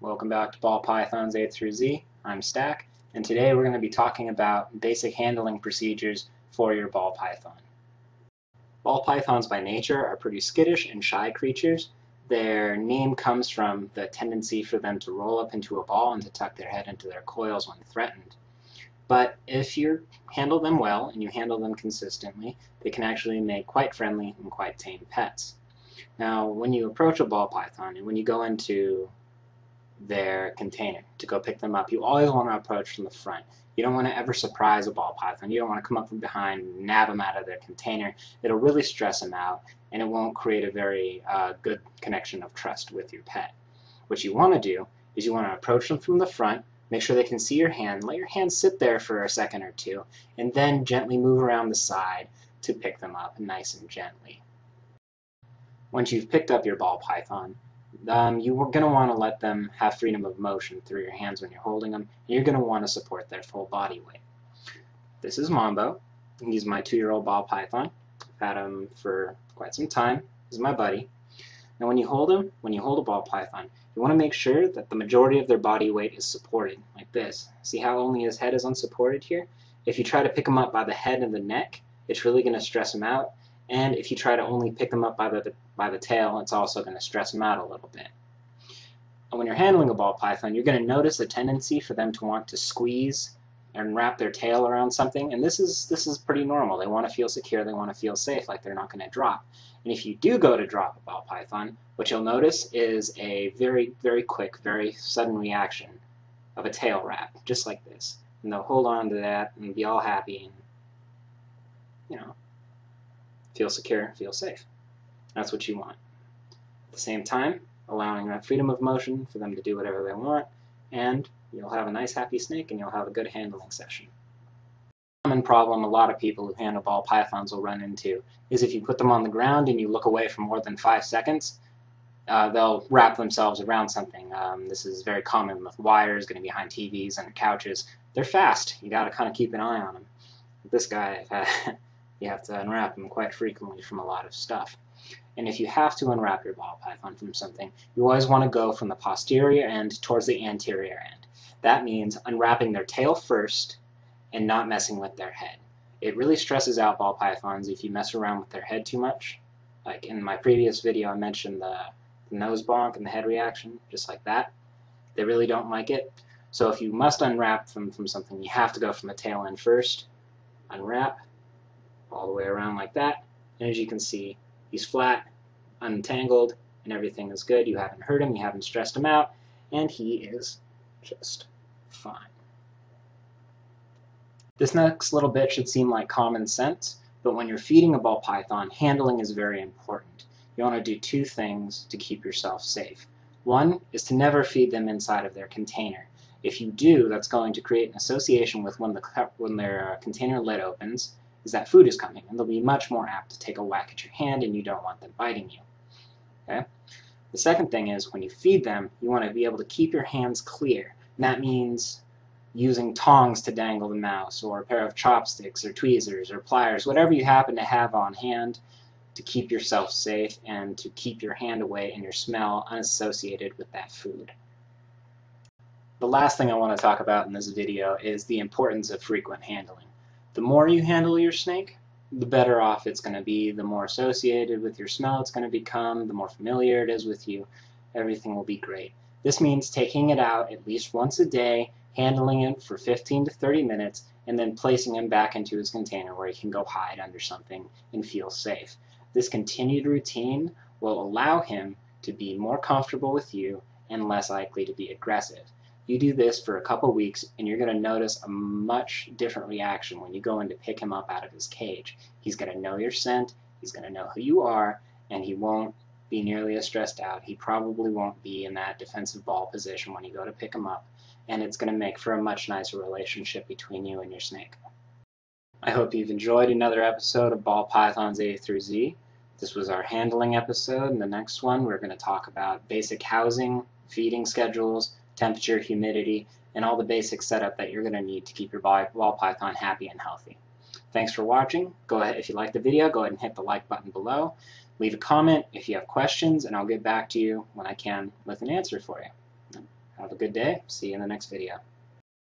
Welcome back to Ball Pythons A through Z. I'm Stack, and today we're going to be talking about basic handling procedures for your ball python. Ball pythons by nature are pretty skittish and shy creatures. Their name comes from the tendency for them to roll up into a ball and to tuck their head into their coils when threatened. But if you handle them well and you handle them consistently, they can actually make quite friendly and quite tame pets. Now, when you approach a ball python and when you go into their container to go pick them up, you always want to approach from the front. You don't want to ever surprise a ball python. You don't want to come up from behind and nab them out of their container. It'll really stress them out, and it won't create a very good connection of trust with your pet. What you want to do is you want to approach them from the front, make sure they can see your hand, let your hand sit there for a second or two, and then gently move around the side to pick them up nice and gently. Once you've picked up your ball python, you're going to want to let them have freedom of motion through your hands when you're holding them, and you're going to want to support their full body weight. This is Mambo. He's my 2-year-old ball python. I've had him for quite some time. He's my buddy. Now when you hold him, when you hold a ball python, you want to make sure that the majority of their body weight is supported, like this. See how only his head is unsupported here? If you try to pick him up by the head and the neck, it's really going to stress him out. And if you try to only pick them up by the tail, it's also going to stress them out a little bit. And when you're handling a ball python, you're going to notice a tendency for them to want to squeeze and wrap their tail around something, and this is pretty normal. They want to feel secure, they want to feel safe, like they're not going to drop. And if you do go to drop a ball python, what you'll notice is a very, very quick, very sudden reaction of a tail wrap, just like this. And they'll hold on to that and be all happy and, feel secure, feel safe. That's what you want. At the same time, allowing that freedom of motion for them to do whatever they want, and you'll have a nice happy snake and you'll have a good handling session. A common problem a lot of people who handle ball pythons will run into is if you put them on the ground and you look away for more than 5 seconds, they'll wrap themselves around something. This is very common with wires, getting behind TVs and couches. They're fast. You got to kind of keep an eye on them. This guy, you have to unwrap him quite frequently from a lot of stuff. And if you have to unwrap your ball python from something, you always want to go from the posterior end towards the anterior end. That means unwrapping their tail first and not messing with their head. It really stresses out ball pythons if you mess around with their head too much. Like in my previous video I mentioned the nose bonk and the head reaction, just like that. They really don't like it. So if you must unwrap them from something, you have to go from the tail end first, unwrap, all the way around like that, and as you can see, he's flat, untangled, and everything is good. You haven't hurt him, you haven't stressed him out, and he is just fine. This next little bit should seem like common sense, but when you're feeding a ball python, handling is very important. You want to do 2 things to keep yourself safe. One is to never feed them inside of their container. If you do, that's going to create an association with when their container lid opens, is that food is coming, and they'll be much more apt to take a whack at your hand, and you don't want them biting you. Okay? The second thing is, when you feed them, you want to be able to keep your hands clear. And that means using tongs to dangle the mouse, or a pair of chopsticks, or tweezers, or pliers, whatever you happen to have on hand to keep yourself safe and to keep your hand away and your smell unassociated with that food. The last thing I want to talk about in this video is the importance of frequent handling. The more you handle your snake, the better off it's going to be, the more associated with your smell it's going to become, the more familiar it is with you, everything will be great. This means taking it out at least once a day, handling it for 15 to 30 minutes, and then placing him back into his container where he can go hide under something and feel safe. This continued routine will allow him to be more comfortable with you and less likely to be aggressive. You do this for a couple weeks and you're going to notice a much different reaction when you go in to pick him up out of his cage. He's going to know your scent, he's going to know who you are, and he won't be nearly as stressed out. He probably won't be in that defensive ball position when you go to pick him up, and it's going to make for a much nicer relationship between you and your snake. I hope you've enjoyed another episode of Ball Pythons A through Z. This was our handling episode. In the next one we're going to talk about basic housing, feeding schedules, temperature, humidity, and all the basic setup that you're going to need to keep your ball python happy and healthy. Thanks for watching. Go ahead, if you liked the video, go ahead and hit the like button below. Leave a comment if you have questions, and I'll get back to you when I can with an answer for you. Have Have a good day. See you in the next video.